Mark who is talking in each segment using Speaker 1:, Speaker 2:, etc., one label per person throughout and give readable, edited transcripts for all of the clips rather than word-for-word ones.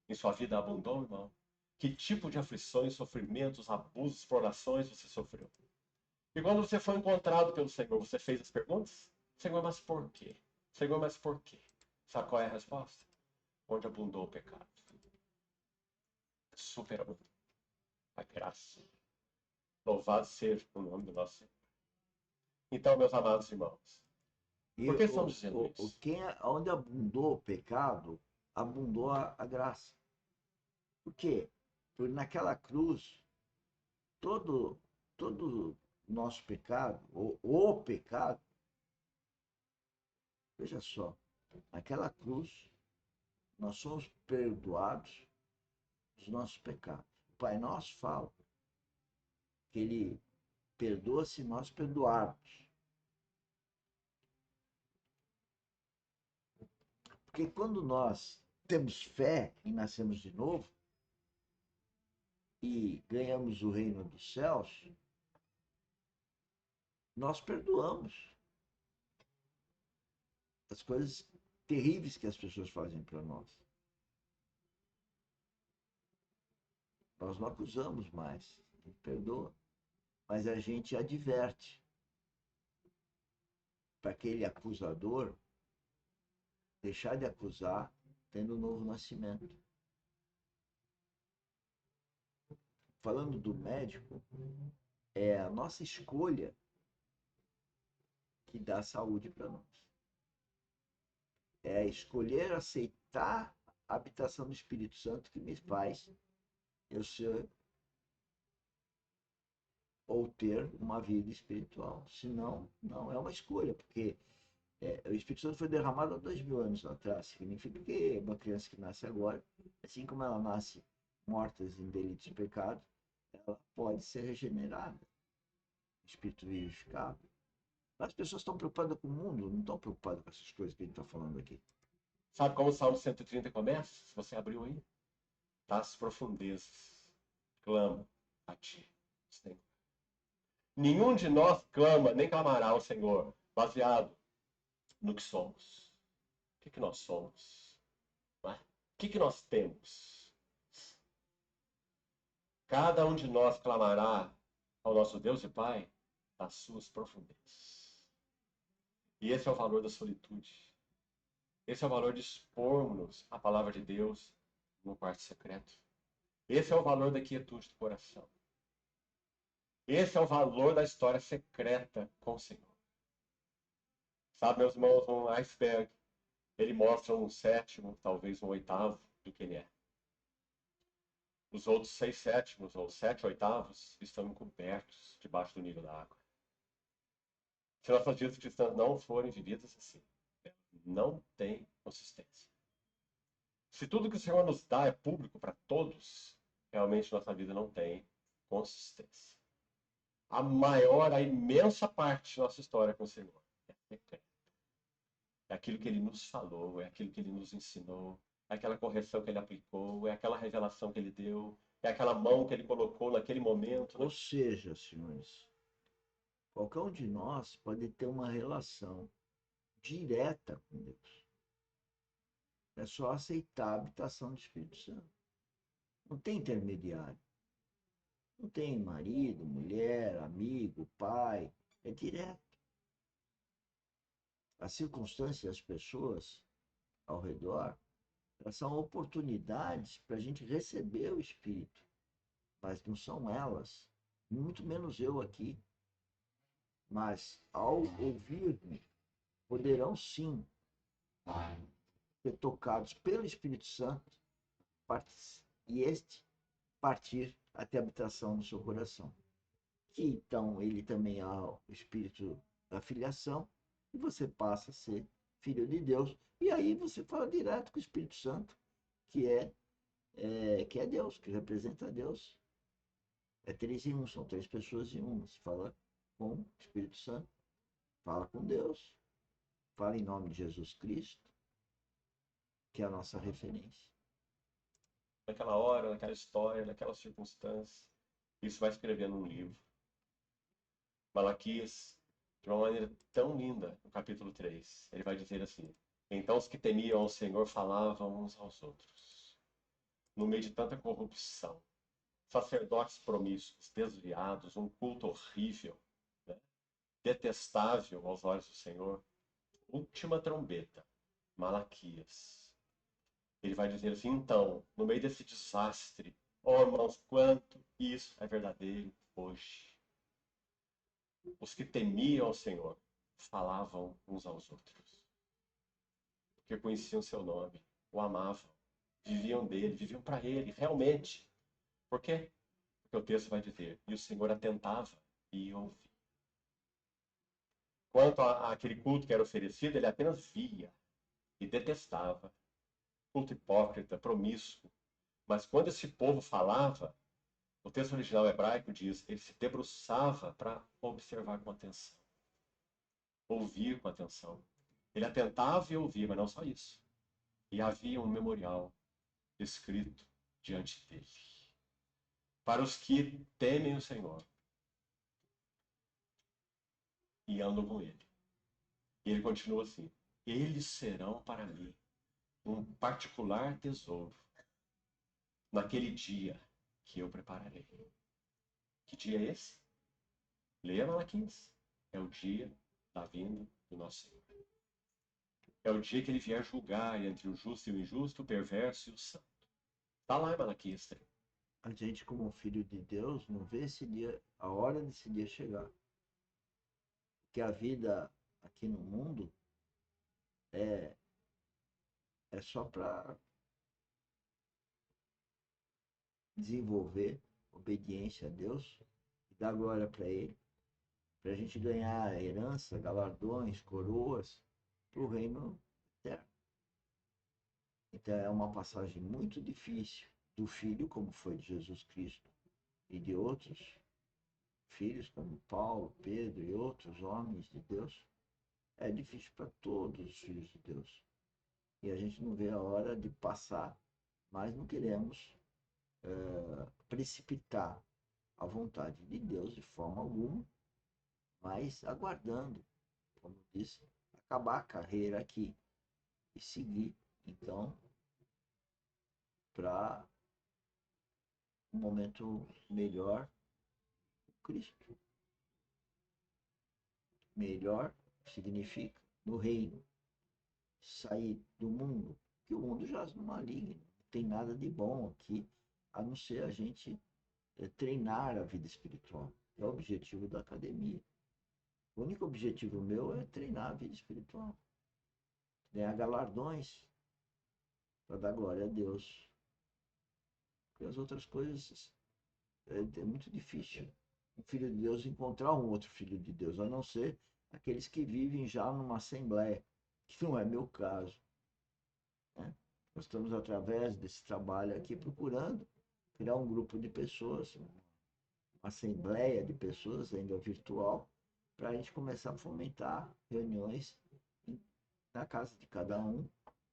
Speaker 1: em sua vida abundou, irmão? Que tipo de aflições, sofrimentos, abusos, explorações você sofreu? E quando você foi encontrado pelo Senhor, você fez as perguntas? Senhor, mas por quê? Senhor, mas por quê? Sabe qual é a resposta? Onde abundou o pecado, superou a graça. Louvado seja o nome do nosso Senhor. Então, meus amados irmãos,
Speaker 2: E
Speaker 1: por que estamos dizendo isso?
Speaker 2: onde abundou o pecado, abundou a graça. Por quê? Porque naquela cruz, todo, todo nosso pecado, o pecado, veja só, naquela cruz, nós somos perdoados dos nossos pecados. O Pai Nosso fala que Ele perdoa se nós perdoarmos. Porque quando nós temos fé e nascemos de novo e ganhamos o reino dos céus, nós perdoamos as coisas terríveis que as pessoas fazem para nós. Nós não acusamos mais, a gente perdoa, mas a gente adverte para aquele acusador deixar de acusar tendo um novo nascimento. Falando do médico, é a nossa escolha que dá saúde para nós. É escolher aceitar a habitação do Espírito Santo que me faz eu ser ou ter uma vida espiritual. Senão, não é uma escolha, porque o Espírito Santo foi derramado há 2000 anos atrás. Significa que uma criança que nasce agora, assim como ela nasce morta em delitos e pecados, ela pode ser regenerada, espírito vivificado. As pessoas estão preocupadas com o mundo, não estão preocupadas com essas coisas que a gente está falando aqui.
Speaker 1: Sabe como o Salmo 130 começa? Se você abriu aí. Das profundezas, clamo a ti, Senhor. Nenhum de nós clama, nem clamará ao Senhor, baseado no que somos. O que nós somos? Não é? O que nós temos? Cada um de nós clamará ao nosso Deus e Pai das suas profundezas. E esse é o valor da solitude. Esse é o valor de expormos a palavra de Deus no quarto secreto. Esse é o valor da quietude do coração. Esse é o valor da história secreta com o Senhor. Sabe, meus irmãos, um iceberg, ele mostra um sétimo, talvez um oitavo do que ele é. Os outros 6/7 ou 7/8 estão encobertos debaixo do nível da água. Se nossas vidas cristãs não forem vividas assim, não tem consistência. Se tudo que o Senhor nos dá é público para todos, realmente nossa vida não tem consistência. A maior, a imensa parte da nossa história com o Senhor é secreta. É aquilo que ele nos falou, é aquilo que ele nos ensinou, é aquela correção que ele aplicou, é aquela revelação que ele deu, é aquela mão que ele colocou naquele momento,
Speaker 2: Ou
Speaker 1: né?
Speaker 2: seja, senhores, qualquer um de nós pode ter uma relação direta com Deus. É só aceitar a habitação do Espírito Santo. Não tem intermediário. Não tem marido, mulher, amigo, pai. É direto. As circunstâncias, as pessoas ao redor, elas são oportunidades para a gente receber o Espírito. Mas não são elas, muito menos eu aqui. Mas ao ouvir-me, poderão sim ser tocados pelo Espírito Santo e este partir até a habitação no seu coração. Que então ele também é o Espírito da filiação e você passa a ser filho de Deus. E aí você fala direto com o Espírito Santo, que é Deus, que representa Deus. É 3 em 1, são 3 pessoas em uma. Você fala com o Espírito Santo, fala com Deus, fala em nome de Jesus Cristo, que é a nossa referência.
Speaker 1: Naquela hora, naquela história, naquela circunstância. Isso vai escrever num livro. Malaquias, de uma maneira tão linda, no capítulo 3, ele vai dizer assim: então os que temiam ao Senhor falavam uns aos outros. no meio de tanta corrupção, sacerdotes promíscuos, desviados, um culto horrível, né? Detestável aos olhos do Senhor. Última trombeta, Malaquias. Ele vai dizer assim, então, no meio desse desastre, ó irmãos, quanto isso é verdadeiro hoje. Os que temiam ao Senhor falavam uns aos outros, porque conheciam seu nome, o amavam, viviam dele, viviam para ele, realmente. Por quê? Porque o texto vai dizer, e o Senhor atentava e ouvia. Quanto àquele culto que era oferecido, ele apenas via e detestava. Culto hipócrita, promíscuo. Mas quando esse povo falava, o texto original hebraico diz, ele se debruçava para observar com atenção. Ouvir com atenção. Ele atentava e ouvia, mas não só isso. E havia um memorial escrito diante dele. Para os que temem o Senhor e andam com ele. E ele continua assim, eles serão para mim um particular tesouro naquele dia que eu prepararei. Que dia é esse? Leia Malaquias. É o dia da vinda do nosso Senhor. É o dia que ele vier julgar entre o justo e o injusto, o perverso e o santo. Está lá em Malaquias 3.
Speaker 2: A gente, como filho de Deus, não vê esse dia, a hora desse dia chegar. Porque a vida aqui no mundo é só para desenvolver obediência a Deus e dar glória para Ele, para a gente ganhar herança, galardões, coroas para o reino eterno. Então é uma passagem muito difícil do filho, como foi de Jesus Cristo, e de outros filhos, como Paulo, Pedro e outros homens de Deus. É difícil para todos os filhos de Deus. E a gente não vê a hora de passar, mas não queremos precipitar a vontade de Deus de forma alguma, mas aguardando, como disse, acabar a carreira aqui e seguir, então, para um momento melhor Cristo. Melhor significa no reino, sair do mundo, que o mundo jaz no maligno, não tem nada de bom aqui, a não ser a gente treinar a vida espiritual. É o objetivo da academia. O único objetivo meu é treinar a vida espiritual. Ganhar galardões para dar glória a Deus. Porque as outras coisas é muito difícil um filho de Deus encontrar um outro filho de Deus, a não ser aqueles que vivem já numa assembleia, que não é meu caso. Né? Nós estamos, através desse trabalho aqui, procurando criar um grupo de pessoas, uma assembleia de pessoas, ainda virtual, para a gente começar a fomentar reuniões na casa de cada um,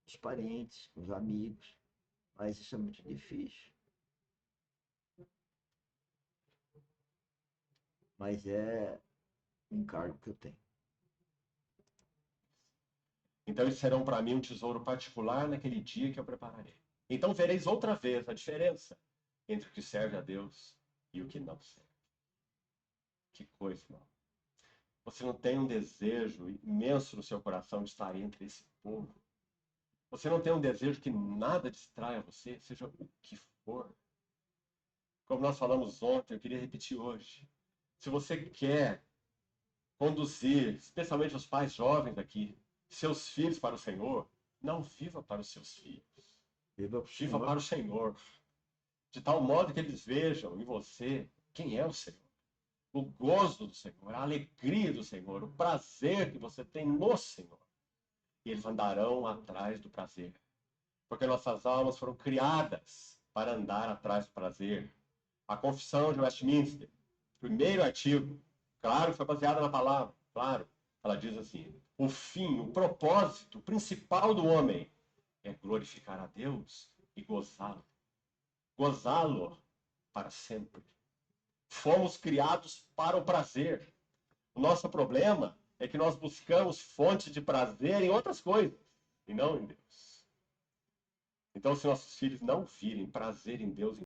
Speaker 2: os parentes, os amigos, mas isso é muito difícil. Mas é um encargo que eu tenho.
Speaker 1: Então eles serão para mim um tesouro particular naquele dia que eu prepararei. Então vereis outra vez a diferença entre o que serve a Deus e o que não serve. Que coisa, irmão. Você não tem um desejo imenso no seu coração de estar entre esse povo. Você não tem um desejo que nada distraia você, seja o que for. Como nós falamos ontem, eu queria repetir hoje. Se você quer conduzir, especialmente os pais jovens aqui, seus filhos para o Senhor, não viva para os seus filhos. Viva para o Senhor. De tal modo que eles vejam em você quem é o Senhor. O gozo do Senhor, a alegria do Senhor, o prazer que você tem no Senhor. E eles andarão atrás do prazer. Porque nossas almas foram criadas para andar atrás do prazer. A Confissão de Westminster, primeiro artigo, claro que foi baseada na palavra, claro. Ela diz assim, o fim, o propósito principal do homem é glorificar a Deus e gozá-lo. Gozá-lo para sempre. Fomos criados para o prazer. O nosso problema é que nós buscamos fontes de prazer em outras coisas, e não em Deus. Então, se nossos filhos não virem prazer em Deus,